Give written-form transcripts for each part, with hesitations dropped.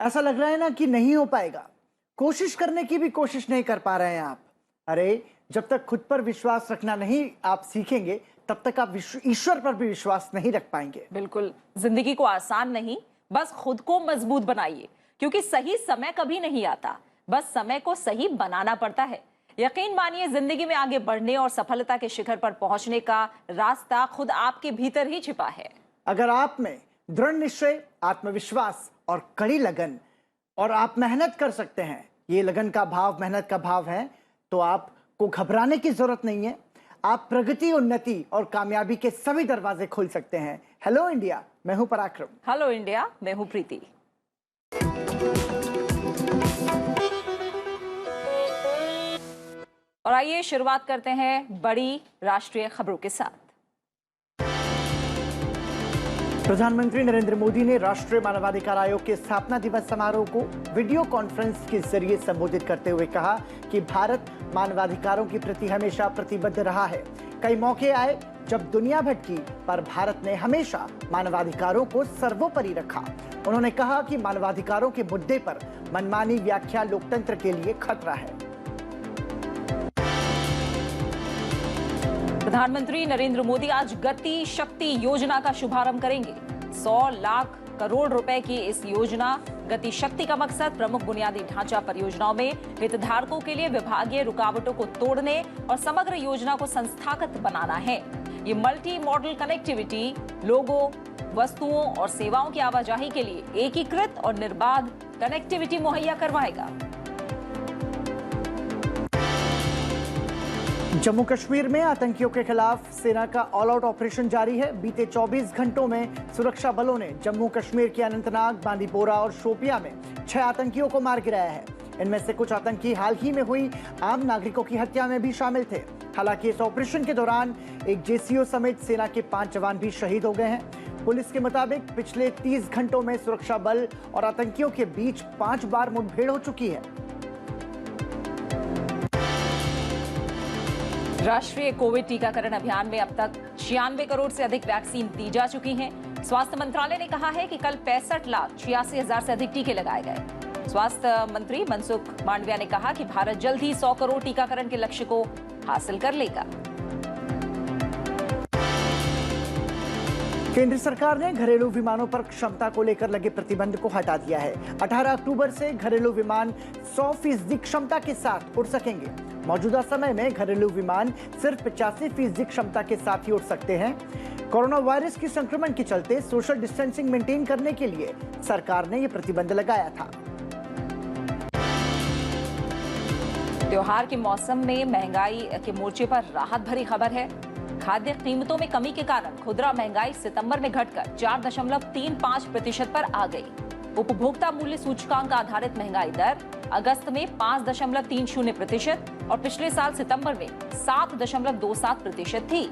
ऐसा लग रहा है ना कि नहीं हो पाएगा। कोशिश करने की भी कोशिश नहीं कर पा रहे हैं आप। अरे, जब तक खुद पर विश्वास रखना नहीं आप सीखेंगे, तब तक आप ईश्वर पर भी विश्वास नहीं रख पाएंगे। बिल्कुल, जिंदगी को आसान नहीं, बस खुद को मजबूत बनाइए, क्योंकि सही समय कभी नहीं आता, बस समय को सही बनाना पड़ता है। यकीन मानिए, जिंदगी में आगे बढ़ने और सफलता के शिखर पर पहुंचने का रास्ता खुद आपके भीतर ही छिपा है। अगर आप में दृढ़ निश्चय, आत्मविश्वास और कड़ी लगन और आप मेहनत कर सकते हैं, ये लगन का भाव, मेहनत का भाव है, तो आपको घबराने की जरूरत नहीं है। आप प्रगति, उन्नति और कामयाबी के सभी दरवाजे खोल सकते हैं। हेलो इंडिया, मैं हूं पराक्रम। हेलो इंडिया, मैं हूं प्रीति। और आइए शुरुआत करते हैं बड़ी राष्ट्रीय खबरों के साथ। प्रधानमंत्री नरेंद्र मोदी ने राष्ट्रीय मानवाधिकार आयोग के स्थापना दिवस समारोह को वीडियो कॉन्फ्रेंस के जरिए संबोधित करते हुए कहा कि भारत मानवाधिकारों के प्रति हमेशा प्रतिबद्ध रहा है। कई मौके आए जब दुनिया भटकी, पर भारत ने हमेशा मानवाधिकारों को सर्वोपरि रखा। उन्होंने कहा कि मानवाधिकारों के मुद्दे पर मनमानी व्याख्या लोकतंत्र के लिए खतरा है। प्रधानमंत्री नरेंद्र मोदी आज गति शक्ति योजना का शुभारंभ करेंगे। 100 लाख करोड़ रुपए की इस योजना गति शक्ति का मकसद प्रमुख बुनियादी ढांचा परियोजनाओं में हितधारकों के लिए विभागीय रुकावटों को तोड़ने और समग्र योजना को संस्थागत बनाना है। ये मल्टी मॉडल कनेक्टिविटी लोगों, वस्तुओं और सेवाओं की आवाजाही के लिए एकीकृत और निर्बाध कनेक्टिविटी मुहैया करवाएगा। जम्मू कश्मीर में आतंकियों के खिलाफ सेना का ऑल आउट ऑपरेशन जारी है। बीते 24 घंटों में सुरक्षा बलों ने जम्मू कश्मीर के अनंतनाग, बांदीपोरा और शोपिया में 6 आतंकियों को मार गिराया है। इनमें से कुछ आतंकी हाल ही में हुई आम नागरिकों की हत्या में भी शामिल थे। हालांकि इस ऑपरेशन के दौरान एक जेसीओ समेत सेना के 5 जवान भी शहीद हो गए हैं। पुलिस के मुताबिक पिछले 30 घंटों में सुरक्षा बल और आतंकियों के बीच 5 बार मुठभेड़ हो चुकी है। राष्ट्रीय कोविड टीकाकरण अभियान में अब तक 96 करोड़ से अधिक वैक्सीन दी जा चुकी हैं। स्वास्थ्य मंत्रालय ने कहा है कि कल 65,86,000 से अधिक टीके लगाए गए। स्वास्थ्य मंत्री मनसुख मांडविया ने कहा कि भारत जल्द ही 100 करोड़ टीकाकरण के लक्ष्य को हासिल कर लेगा। केंद्र सरकार ने घरेलू विमानों पर क्षमता को लेकर लगे प्रतिबंध को हटा दिया है। 18 अक्टूबर से घरेलू विमान 100% क्षमता के साथ उड़ सकेंगे। मौजूदा समय में घरेलू विमान सिर्फ 85% क्षमता के साथ ही उड़ सकते हैं। कोरोना वायरस के संक्रमण के चलते सोशल डिस्टेंसिंग मेंटेन करने के लिए सरकार ने यह प्रतिबंध लगाया था। त्योहार के मौसम में महंगाई के मोर्चे पर राहत भरी खबर है। खाद्य कीमतों में कमी के कारण खुदरा महंगाई सितंबर में घटकर 4.35% पर आ गई। उपभोक्ता मूल्य सूचकांक आधारित महंगाई दर अगस्त में 5.30% और पिछले साल सितंबर में 7.27% थी।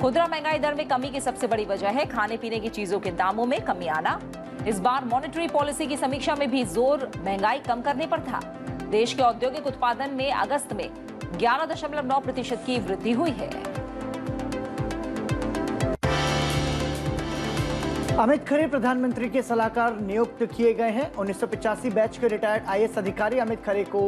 खुदरा महंगाई दर में कमी की सबसे बड़ी वजह है खाने पीने की चीजों के दामों में कमी आना। इस बार मॉनेटरी पॉलिसी की समीक्षा में भी जोर महंगाई कम करने पर था। देश के औद्योगिक उत्पादन में अगस्त में 11.9% की वृद्धि हुई है। अमित खरे प्रधानमंत्री के सलाहकार नियुक्त किए गए हैं। 1985 बैच के रिटायर्ड आईएएस अधिकारी अमित खरे को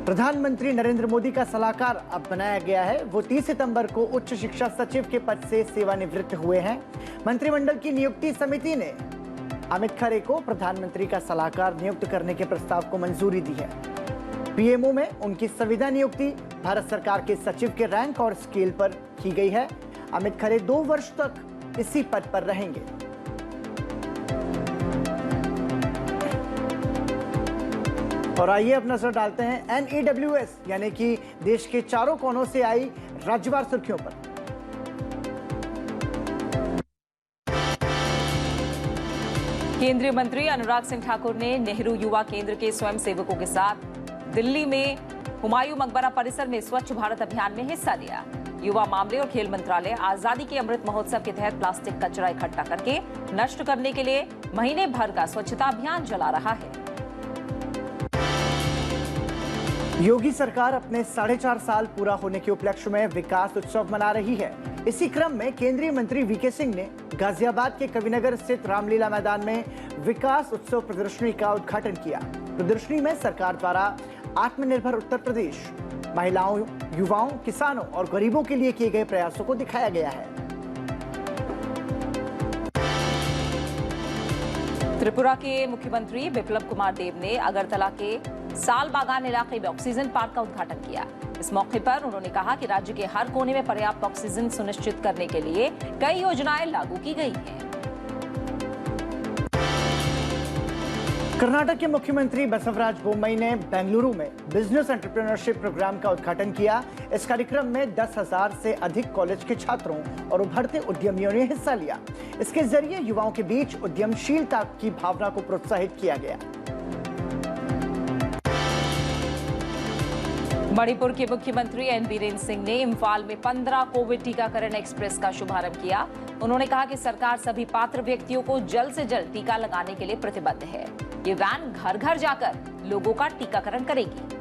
प्रधानमंत्री नरेंद्र मोदी का सलाहकार अब बनाया गया है। वो 30 सितंबर को उच्च शिक्षा सचिव के पद से सेवानिवृत्त हुए हैं। मंत्रिमंडल की नियुक्ति समिति ने अमित खरे को प्रधानमंत्री का सलाहकार नियुक्त करने के प्रस्ताव को मंजूरी दी है। पीएमओ में उनकी संविदा नियुक्ति भारत सरकार के सचिव के रैंक और स्केल पर की गई है। अमित खरे 2 वर्ष तक इसी पद पर रहेंगे। और आइए अब नजर डालते हैं NEWS यानी कि देश के चारों कोनों से आई राज्यवार सुर्खियों पर। केंद्रीय मंत्री अनुराग सिंह ठाकुर ने नेहरू युवा केंद्र के स्वयंसेवकों के साथ दिल्ली में हुमायूं मकबरा परिसर में स्वच्छ भारत अभियान में हिस्सा लिया। युवा मामले और खेल मंत्रालय आजादी के अमृत महोत्सव के तहत प्लास्टिक कचरा इकट्ठा करके नष्ट करने के लिए महीने भर का स्वच्छता अभियान चला रहा है। योगी सरकार अपने 4.5 साल पूरा होने के उपलक्ष्य में विकास उत्सव मना रही है। इसी क्रम में केंद्रीय मंत्री वीके सिंह ने गाजियाबाद के कविनगर स्थित रामलीला मैदान में विकास उत्सव प्रदर्शनी का उद्घाटन किया। प्रदर्शनी में सरकार द्वारा आत्मनिर्भर उत्तर प्रदेश, महिलाओं, युवाओं, किसानों और गरीबों के लिए किए गए प्रयासों को दिखाया गया है। त्रिपुरा के मुख्यमंत्री बिप्लब कुमार देव ने अगरतला के साल बागान इलाके में ऑक्सीजन पार्क का उद्घाटन किया। इस मौके पर उन्होंने कहा कि राज्य के हर कोने में पर्याप्त ऑक्सीजन सुनिश्चित करने के लिए कई योजनाएं लागू की गई हैं। कर्नाटक के मुख्यमंत्री बसवराज बोम्मई ने बेंगलुरु में बिजनेस एंटरप्रेन्योरशिप प्रोग्राम का उद्घाटन किया। इस कार्यक्रम में 10,000 से अधिक कॉलेज के छात्रों और उभरते उद्यमियों ने हिस्सा लिया। इसके जरिए युवाओं के बीच उद्यमशीलता की भावना को प्रोत्साहित किया गया। मणिपुर के मुख्यमंत्री एन बीरेन सिंह ने इम्फाल में 15 कोविड टीकाकरण एक्सप्रेस का शुभारंभ किया। उन्होंने कहा कि सरकार सभी पात्र व्यक्तियों को जल्द से जल्द टीका लगाने के लिए प्रतिबद्ध है। ये वैन घर घर जाकर लोगों का टीकाकरण करेगी।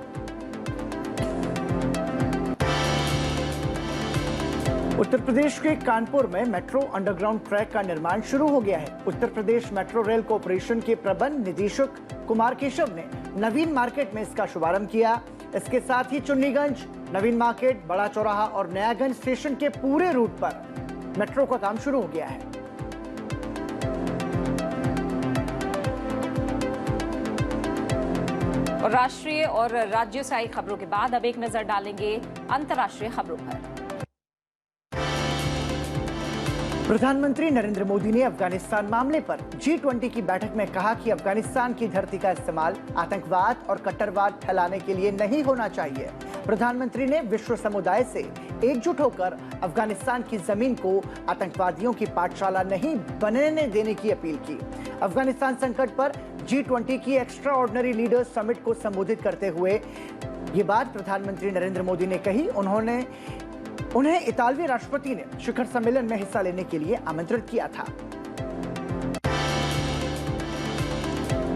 उत्तर प्रदेश के कानपुर में मेट्रो अंडरग्राउंड ट्रैक का निर्माण शुरू हो गया है। Uttar Pradesh metro rail corporation के प्रबंध निदेशक कुमार केशव ने नवीन मार्केट में इसका शुभारंभ किया। इसके साथ ही चुन्नीगंज, नवीन मार्केट, बड़ा चौराहा और नयागंज स्टेशन के पूरे रूट पर मेट्रो का काम शुरू हो गया है। और राष्ट्रीय और राज्य से आई खबरों के बाद अब एक नजर डालेंगे अंतर्राष्ट्रीय खबरों पर। प्रधानमंत्री नरेंद्र मोदी ने अफगानिस्तान मामले पर G20 की बैठक में कहा कि अफगानिस्तान की धरती का इस्तेमाल आतंकवाद और कट्टरवाद फैलाने के लिए नहीं होना चाहिए। प्रधानमंत्री ने विश्व समुदाय से एकजुट होकर अफगानिस्तान की जमीन को आतंकवादियों की पाठशाला नहीं बनने देने की अपील की। अफगानिस्तान संकट पर G20 की एक्स्ट्रा ऑर्डिनरी लीडर्स समिट को संबोधित करते हुए ये बात प्रधानमंत्री नरेंद्र मोदी ने कही। उन्हें इतालवी राष्ट्रपति ने शिखर सम्मेलन में हिस्सा लेने के लिए आमंत्रित किया था।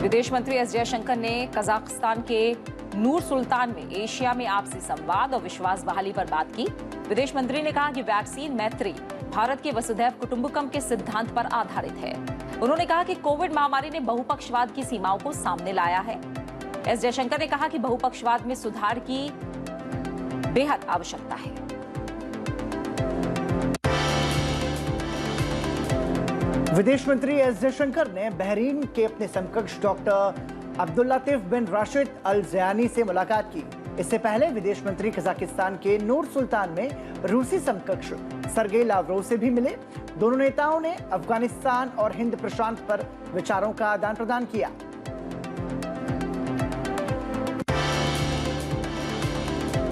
विदेश मंत्री एस जयशंकर ने कजाकिस्तान के नूर सुल्तान में एशिया में आपसी संवाद और विश्वास बहाली पर बात की। विदेश मंत्री ने कहा कि वैक्सीन मैत्री भारत के वसुधैव कुटुंबकम के सिद्धांत पर आधारित है। उन्होंने कहा कि कोविड महामारी ने बहुपक्षवाद की सीमाओं को सामने लाया है। एस जयशंकर ने कहा कि बहुपक्षवाद में सुधार की बेहद आवश्यकता है। विदेश मंत्री एस जयशंकर ने बहरीन के अपने समकक्ष डॉक्टर अब्दुल्लातिफ बिन राशिद अल ज़यानी से मुलाकात की। इससे पहले विदेश मंत्री कजाकिस्तान के नूर सुल्तान में रूसी समकक्ष सरगेई लावरोव से भी मिले। दोनों नेताओं ने अफगानिस्तान और हिंद प्रशांत पर विचारों का आदान प्रदान किया।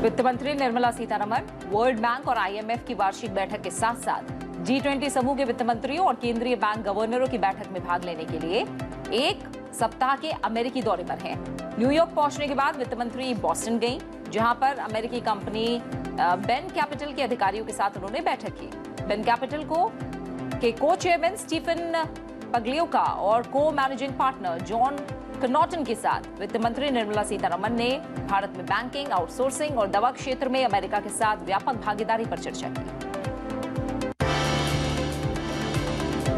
वित्त मंत्री निर्मला सीतारमण वर्ल्ड बैंक और IMF की वार्षिक बैठक के साथ साथ G20 समूह के वित्त मंत्रियों और केंद्रीय बैंक गवर्नरों की बैठक में भाग लेने के लिए एक सप्ताह के अमेरिकी दौरे पर हैं। न्यूयॉर्क पहुंचने के बाद वित्त मंत्री बॉस्टन गईं, जहां पर अमेरिकी कंपनी बेन कैपिटल के अधिकारियों के साथ उन्होंने बैठक की। बेन कैपिटल के को चेयरमैन स्टीफन पग्लियोका और को मैनेजिंग पार्टनर जॉन कनॉटन के साथ वित्त मंत्री निर्मला सीतारमण ने भारत में बैंकिंग, आउटसोर्सिंग और दवा क्षेत्र में अमेरिका के साथ व्यापक भागीदारी पर चर्चा की।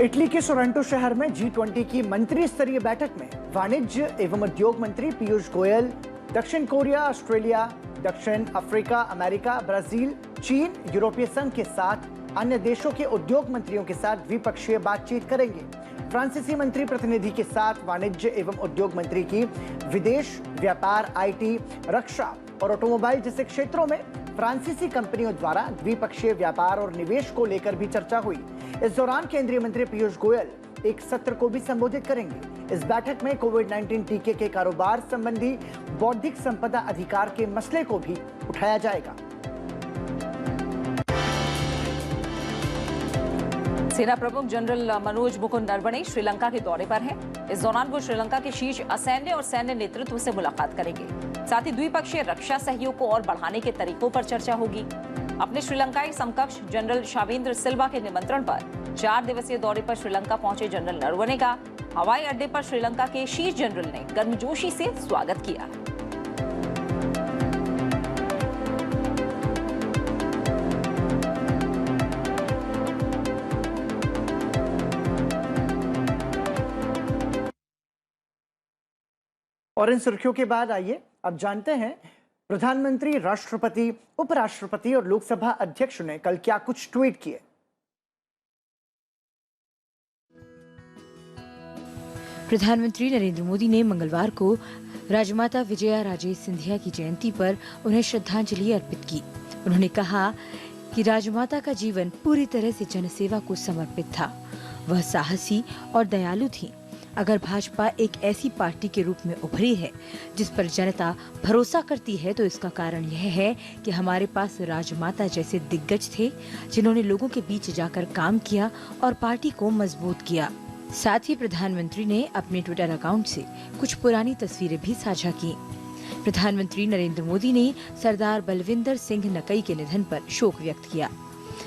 इटली के सोरेंटो शहर में G20 की मंत्री स्तरीय बैठक में वाणिज्य एवं उद्योग मंत्री पीयूष गोयल, दक्षिण कोरिया, ऑस्ट्रेलिया, दक्षिण अफ्रीका, अमेरिका, ब्राजील, चीन, यूरोपीय संघ के साथ अन्य देशों के उद्योग मंत्रियों के साथ द्विपक्षीय बातचीत करेंगे। फ्रांसीसी मंत्री प्रतिनिधि के साथ वाणिज्य एवं उद्योग मंत्री की विदेश, व्यापार, IT, रक्षा और ऑटोमोबाइल जैसे क्षेत्रों में फ्रांसीसी कंपनियों द्वारा द्विपक्षीय व्यापार और निवेश को लेकर भी चर्चा हुई। इस दौरान केंद्रीय मंत्री पीयूष गोयल एक सत्र को भी संबोधित करेंगे। इस बैठक में कोविड-19 टीके के कारोबार संबंधी बौद्धिक संपदा अधिकार के मसले को भी उठाया जाएगा। सेना प्रमुख जनरल मनोज मुकुंद नरवणे श्रीलंका के दौरे पर हैं। इस दौरान वो श्रीलंका के शीर्ष असैन्य और सैन्य नेतृत्व से मुलाकात करेंगे। साथ ही द्विपक्षीय रक्षा सहयोग को और बढ़ाने के तरीकों पर चर्चा होगी। अपने श्रीलंकाई समकक्ष जनरल शावेंद्र सिल्वा के निमंत्रण पर 4 दिवसीय दौरे पर श्रीलंका पहुंचे जनरल नरवणे का हवाई अड्डे पर श्रीलंका के शीर्ष जनरल ने गर्मजोशी से स्वागत किया। और इन सुर्खियों के बाद आइए अब जानते हैं प्रधानमंत्री, राष्ट्रपति, उपराष्ट्रपति और लोकसभा अध्यक्ष ने कल क्या कुछ ट्वीट किए। प्रधानमंत्री नरेंद्र मोदी ने मंगलवार को राजमाता विजया राजे सिंधिया की जयंती पर उन्हें श्रद्धांजलि अर्पित की। उन्होंने कहा कि राजमाता का जीवन पूरी तरह से जनसेवा को समर्पित था। वह साहसी और दयालु थीं। अगर भाजपा एक ऐसी पार्टी के रूप में उभरी है जिस पर जनता भरोसा करती है तो इसका कारण यह है कि हमारे पास राजमाता जैसे दिग्गज थे जिन्होंने लोगों के बीच जाकर काम किया और पार्टी को मजबूत किया। साथ ही प्रधानमंत्री ने अपने ट्विटर अकाउंट से कुछ पुरानी तस्वीरें भी साझा की। प्रधानमंत्री नरेंद्र मोदी ने सरदार बलविंदर सिंह नकई के निधन पर शोक व्यक्त किया।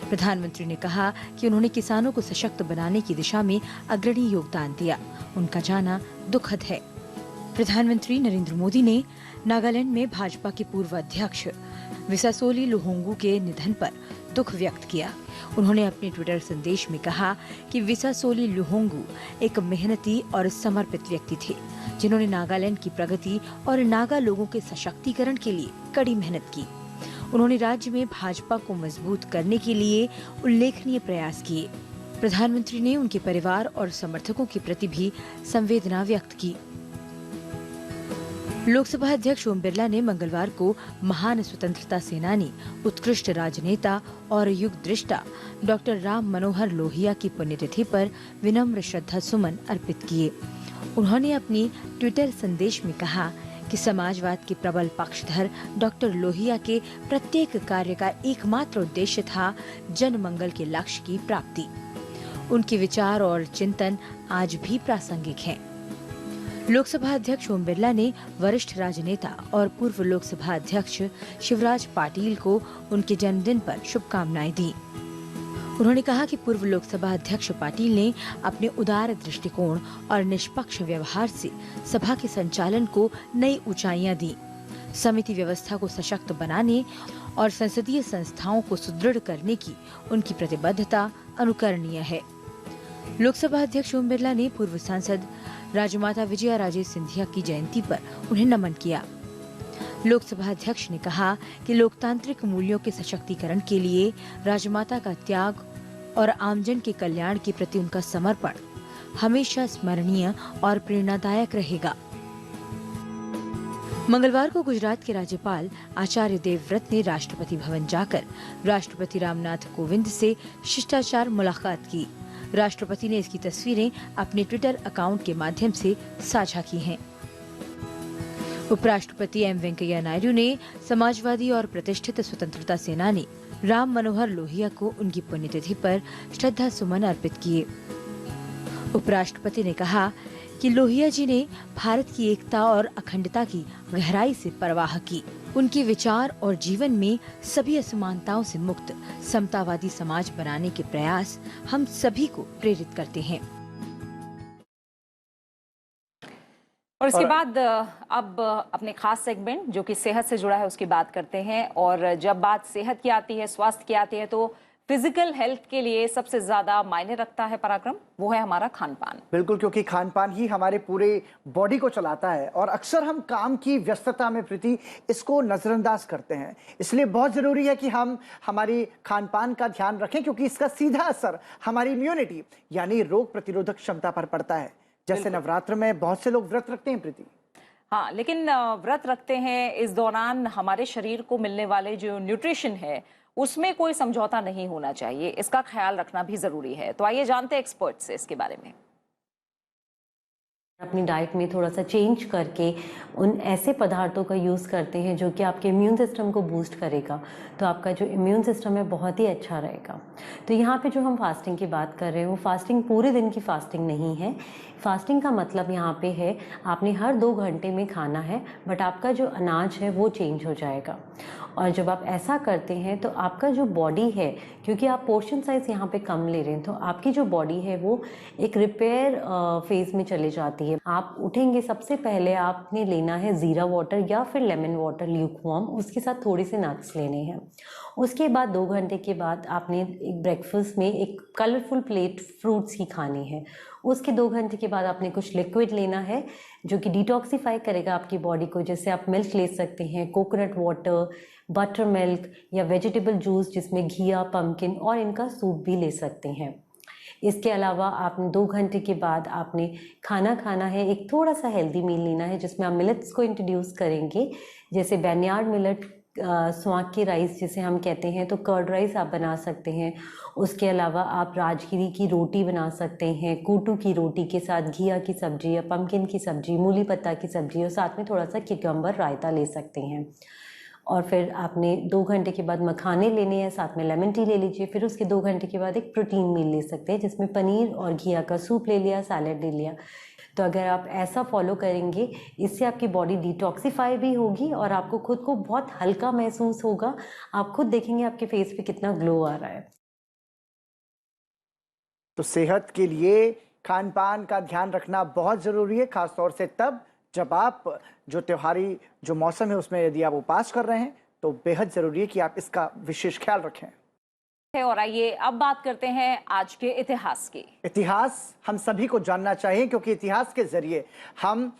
प्रधानमंत्री ने कहा कि उन्होंने किसानों को सशक्त बनाने की दिशा में अग्रणी योगदान दिया। उनका जाना दुखद है। प्रधानमंत्री नरेंद्र मोदी ने नागालैंड में भाजपा के पूर्व अध्यक्ष विसासोली लुहोंगू के निधन पर दुख व्यक्त किया। उन्होंने अपने ट्विटर संदेश में कहा कि विसासोली लुहोंगू एक मेहनती और समर्पित व्यक्ति थे जिन्होंने नागालैंड की प्रगति और नागा लोगों के सशक्तिकरण के लिए कड़ी मेहनत की। उन्होंने राज्य में भाजपा को मजबूत करने के लिए उल्लेखनीय प्रयास किए। प्रधानमंत्री ने उनके परिवार और समर्थकों के प्रति भी संवेदना व्यक्त की। लोकसभा अध्यक्ष ओम बिरला ने मंगलवार को महान स्वतंत्रता सेनानी, उत्कृष्ट राजनेता और युग दृष्टा डॉक्टर राम मनोहर लोहिया की पुण्यतिथि पर विनम्र श्रद्धा सुमन अर्पित किए। उन्होंने अपनी ट्विटर संदेश में कहा कि समाजवाद के प्रबल पक्षधर डॉक्टर लोहिया के प्रत्येक कार्य का एकमात्र उद्देश्य था जन मंगल के लक्ष्य की प्राप्ति। उनके विचार और चिंतन आज भी प्रासंगिक हैं। लोकसभा अध्यक्ष ओम बिरला ने वरिष्ठ राजनेता और पूर्व लोकसभा अध्यक्ष शिवराज पाटिल को उनके जन्मदिन पर शुभकामनाएं दी। उन्होंने कहा कि पूर्व लोकसभा अध्यक्ष पाटिल ने अपने उदार दृष्टिकोण और निष्पक्ष व्यवहार से सभा के संचालन को नई ऊंचाइयां दी। समिति व्यवस्था को सशक्त बनाने और संसदीय संस्थाओं को सुदृढ़ करने की उनकी प्रतिबद्धता अनुकरणीय है। लोकसभा अध्यक्ष ओम बिरला ने पूर्व सांसद राजमाता विजया राजे सिंधिया की जयंती पर उन्हें नमन किया। लोकसभा अध्यक्ष ने कहा कि लोकतांत्रिक मूल्यों के सशक्तिकरण के लिए राजमाता का त्याग और आमजन के कल्याण के प्रति उनका समर्पण हमेशा स्मरणीय और प्रेरणादायक रहेगा। मंगलवार को गुजरात के राज्यपाल आचार्य देवव्रत ने राष्ट्रपति भवन जाकर राष्ट्रपति रामनाथ कोविंद से शिष्टाचार मुलाकात की। राष्ट्रपति ने इसकी तस्वीरें अपने ट्विटर अकाउंट के माध्यम से साझा की हैं। उपराष्ट्रपति एम वेंकैया नायडू ने समाजवादी और प्रतिष्ठित स्वतंत्रता सेनानी राम मनोहर लोहिया को उनकी पुण्यतिथि पर श्रद्धा सुमन अर्पित किए। उपराष्ट्रपति ने कहा कि लोहिया जी ने भारत की एकता और अखंडता की गहराई से परवाह की। उनके विचार और जीवन में सभी असमानताओं से मुक्त समतावादी समाज बनाने के प्रयास हम सभी को प्रेरित करते हैं। और इसके बाद अब अपने खास सेगमेंट जो कि सेहत से जुड़ा है उसकी बात करते हैं। और जब बात सेहत की आती है, स्वास्थ्य की आती है, तो फिजिकल हेल्थ के लिए सबसे ज्यादा मायने रखता है पराक्रम, वो है हमारा खान पान। बिल्कुल, क्योंकि खान पान ही हमारे पूरे बॉडी को चलाता है और अक्सर हम काम की व्यस्तता में प्रति इसको नजरअंदाज करते हैं। इसलिए बहुत जरूरी है कि हम हमारी खान पान का ध्यान रखें, क्योंकि इसका सीधा असर हमारी इम्यूनिटी यानी रोग प्रतिरोधक क्षमता पर पड़ता है। जैसे नवरात्र में बहुत से लोग व्रत रखते हैं प्रीति। हाँ, लेकिन व्रत रखते हैं, इस दौरान हमारे शरीर को मिलने वाले जो न्यूट्रिशन है उसमें कोई समझौता नहीं होना चाहिए, इसका ख्याल रखना भी जरूरी है। तो आइए जानते हैं एक्सपर्ट से इसके बारे में। अपनी डाइट में थोड़ा सा चेंज करके उन ऐसे पदार्थों का यूज़ करते हैं जो कि आपके इम्यून सिस्टम को बूस्ट करेगा, तो आपका जो इम्यून सिस्टम है बहुत ही अच्छा रहेगा। तो यहाँ पे जो हम फास्टिंग की बात कर रहे हैं वो फास्टिंग पूरे दिन की फास्टिंग नहीं है। फास्टिंग का मतलब यहाँ पे है आपने हर 2 घंटे में खाना है, बट आपका जो अनाज है वो चेंज हो जाएगा। और जब आप ऐसा करते हैं तो आपका जो बॉडी है, क्योंकि आप पोर्शन साइज यहाँ पे कम ले रहे हैं, तो आपकी जो बॉडी है वो एक रिपेयर फेज में चले जाती है। आप उठेंगे, सबसे पहले आपने लेना है ज़ीरा वाटर या फिर लेमन वाटर ल्यूकवार्म, उसके साथ थोड़े से नट्स लेने हैं। उसके बाद 2 घंटे के बाद आपने एक ब्रेकफास्ट में एक कलरफुल प्लेट फ्रूट्स की खानी है। उसके 2 घंटे के बाद आपने कुछ लिक्विड लेना है जो कि डिटॉक्सिफाई करेगा आपकी बॉडी को। जैसे आप मिल्क ले सकते हैं, कोकोनट वाटर, बटर मिल्क या वेजिटेबल जूस जिसमें घिया, पम्पकिन और इनका सूप भी ले सकते हैं। इसके अलावा आपने 2 घंटे के बाद आपने खाना खाना है, एक थोड़ा सा हेल्दी मील लेना है जिसमें आप मिलेट्स को इंट्रोड्यूस करेंगे, जैसे बैनियार्ड मिलेट, स्वाक की राइस जिसे हम कहते हैं, तो कर्ड राइस आप बना सकते हैं। उसके अलावा आप राजगिरी की रोटी बना सकते हैं, कूटू की रोटी के साथ घिया की सब्जी या पम्पकिन की सब्जी, मूली पत्ता की सब्जी और साथ में थोड़ा सा क्यूकम्बर रायता ले सकते हैं। और फिर आपने 2 घंटे के बाद मखाने लेने हैं, साथ में लेमन टी ले लीजिए। फिर उसके 2 घंटे के बाद एक प्रोटीन मील ले सकते हैं जिसमें पनीर और घिया का सूप ले लिया, सैलड ले लिया। तो अगर आप ऐसा फॉलो करेंगे, इससे आपकी बॉडी डिटॉक्सिफाई भी होगी और आपको खुद को बहुत हल्का महसूस होगा। आप खुद देखेंगे आपके फेस पे कितना ग्लो आ रहा है। तो सेहत के लिए खान पान का ध्यान रखना बहुत ज़रूरी है, खासतौर से तब जब आप जो त्योहारी जो मौसम है उसमें यदि आप उपवास कर रहे हैं तो बेहद ज़रूरी है कि आप इसका विशेष ख्याल रखें। और आइए अब बात करते हैं आज के इतिहास की। इतिहास हम सभी को जानना चाहिए क्योंकि इतिहास के जरिए हम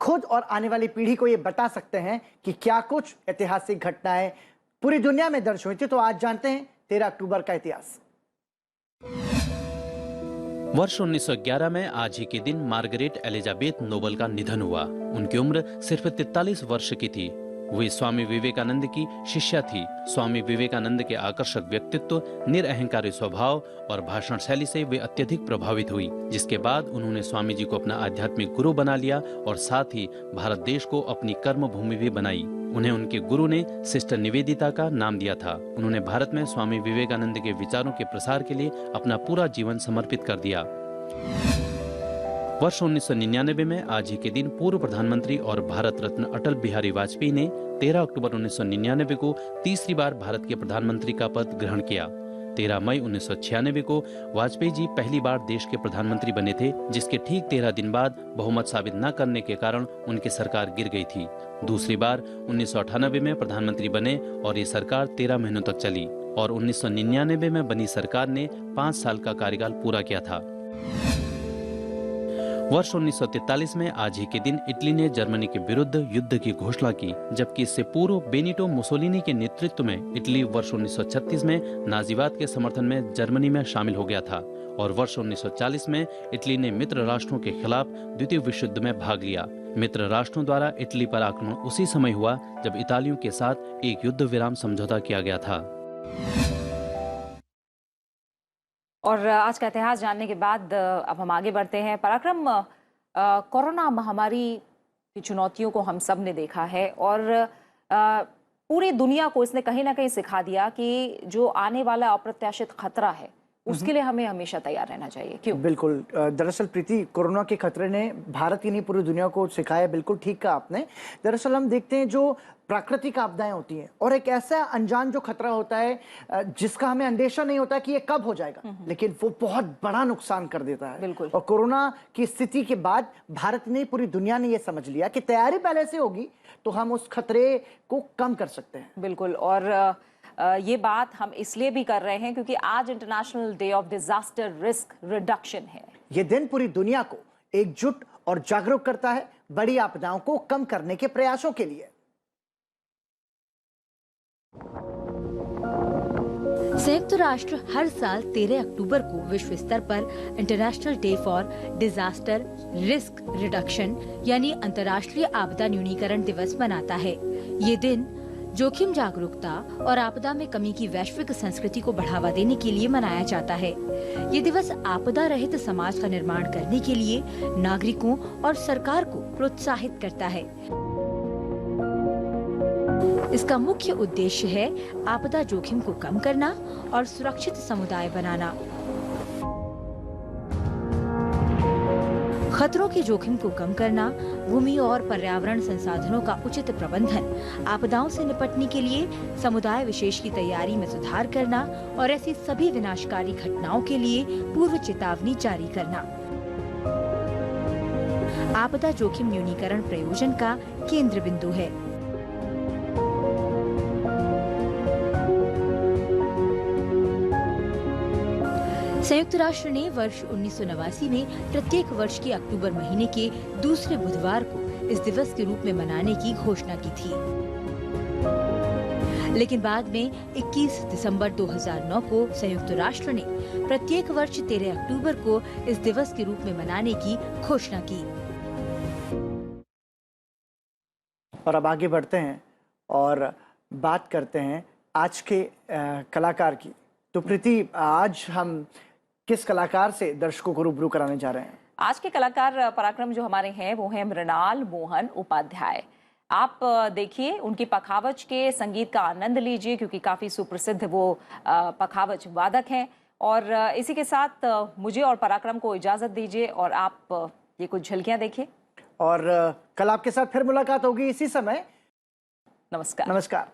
खुद और आने वाली पीढ़ी को ये बता सकते हैं कि क्या कुछ ऐतिहासिक घटनाएं पूरी दुनिया में दर्ज हुई थी। तो आज जानते हैं 13 अक्टूबर का इतिहास। वर्ष 1911 में आज ही के दिन मार्गरेट एलिजाबेथ नोबल का निधन हुआ। उनकी उम्र सिर्फ 43 वर्ष की थी। वे स्वामी विवेकानंद की शिष्या थी। स्वामी विवेकानंद के आकर्षक व्यक्तित्व, निरअहंकारी स्वभाव और भाषण शैली से वे अत्यधिक प्रभावित हुई, जिसके बाद उन्होंने स्वामी जी को अपना आध्यात्मिक गुरु बना लिया और साथ ही भारत देश को अपनी कर्म भूमि भी बनाई। उन्हें उनके गुरु ने सिस्टर निवेदिता का नाम दिया था। उन्होंने भारत में स्वामी विवेकानंद के विचारों के प्रसार के लिए अपना पूरा जीवन समर्पित कर दिया। वर्ष 1999 में आज ही के दिन पूर्व प्रधानमंत्री और भारत रत्न अटल बिहारी वाजपेयी ने 13 अक्टूबर 1999 को तीसरी बार भारत के प्रधानमंत्री का पद ग्रहण किया। 13 मई 1996 को वाजपेयी जी पहली बार देश के प्रधानमंत्री बने थे, जिसके ठीक 13 दिन बाद बहुमत साबित न करने के कारण उनकी सरकार गिर गई थी। दूसरी बार 1998 में प्रधानमंत्री बने और ये सरकार 13 महीनों तक चली और 1999 में बनी सरकार ने 5 साल का कार्यकाल पूरा किया था। वर्ष 1943 में आज ही के दिन इटली ने जर्मनी के विरुद्ध युद्ध की घोषणा की, जबकि इससे पूर्व बेनिटो मुसोलिनी के नेतृत्व में इटली वर्ष 1936 में नाजीवाद के समर्थन में जर्मनी में शामिल हो गया था और वर्ष 1940 में इटली ने मित्र राष्ट्रों के खिलाफ द्वितीय विश्व युद्ध में भाग लिया। मित्र राष्ट्रों द्वारा इटली पर आक्रमण उसी समय हुआ जब इतालियों के साथ एक युद्ध विराम समझौता किया गया था। और आज का इतिहास जानने के बाद अब हम आगे बढ़ते हैं। पराक्रम, कोरोना महामारी की चुनौतियों को हम सब ने देखा है और पूरी दुनिया को इसने कहीं ना कहीं सिखा दिया कि जो आने वाला अप्रत्याशित खतरा है उसके लिए हमें हमेशा तैयार रहना चाहिए। क्यों? बिल्कुल। दरअसल प्रीति, कोरोना के खतरे ने भारत की नहीं पूरी दुनिया को सिखाया। बिल्कुल ठीक कहा आपने। दरअसल हम देखते हैं जो प्राकृतिक आपदाएं होती हैं और एक ऐसा अनजान जो खतरा होता है जिसका हमें अंदेशा नहीं होता कि ये कब हो जाएगा, लेकिन वो बहुत बड़ा नुकसान कर देता है। बिल्कुल। और कोरोना की स्थिति के बाद भारत ने, पूरी दुनिया ने ये समझ लिया कि तैयारी पहले से होगी तो हम उस खतरे को कम कर सकते हैं। बिल्कुल। और ये बात हम इसलिए भी कर रहे हैं क्योंकि आज international day of disaster risk reduction है। ये दिन पूरी दुनिया को एकजुट और जागरूक करता है बड़ी आपदाओं को कम करने के प्रयासों के लिए। संयुक्त राष्ट्र हर साल 13 अक्टूबर को विश्व स्तर पर international day for disaster risk reduction यानी अंतर्राष्ट्रीय आपदा न्यूनीकरण दिवस मनाता है। ये दिन जोखिम जागरूकता और आपदा में कमी की वैश्विक संस्कृति को बढ़ावा देने के लिए मनाया जाता है। ये दिवस आपदा रहित समाज का निर्माण करने के लिए नागरिकों और सरकार को प्रोत्साहित करता है। इसका मुख्य उद्देश्य है आपदा जोखिम को कम करना और सुरक्षित समुदाय बनाना। खतरों के जोखिम को कम करना, भूमि और पर्यावरण संसाधनों का उचित प्रबंधन, आपदाओं से निपटने के लिए समुदाय विशेष की तैयारी में सुधार करना और ऐसी सभी विनाशकारी घटनाओं के लिए पूर्व चेतावनी जारी करना। आपदा जोखिम न्यूनीकरण प्रयोजन का केंद्र बिंदु है। संयुक्त राष्ट्र ने वर्ष 1989 में प्रत्येक वर्ष के अक्टूबर महीने के दूसरे बुधवार को इस दिवस के रूप में मनाने की घोषणा की थी, लेकिन बाद में 21 दिसंबर 2009 को संयुक्त राष्ट्र ने प्रत्येक वर्ष 13 अक्टूबर को इस दिवस के रूप में मनाने की घोषणा की। और अब आगे बढ़ते हैं और बात करते हैं आज के कलाकार की। तो प्रीति, आज हम किस कलाकार से दर्शकों को रूबरू कराने जा रहे हैं? आज के कलाकार पराक्रम जो हमारे हैं वो हैं मृणाल मोहन उपाध्याय। आप देखिए, उनकी पखावज के संगीत का आनंद लीजिए, क्योंकि काफी सुप्रसिद्ध वो पखावज वादक हैं। और इसी के साथ मुझे और पराक्रम को इजाजत दीजिए और आप ये कुछ झलकियां देखिए। और कल आपके साथ फिर मुलाकात होगी इसी समय। नमस्कार। नमस्कार।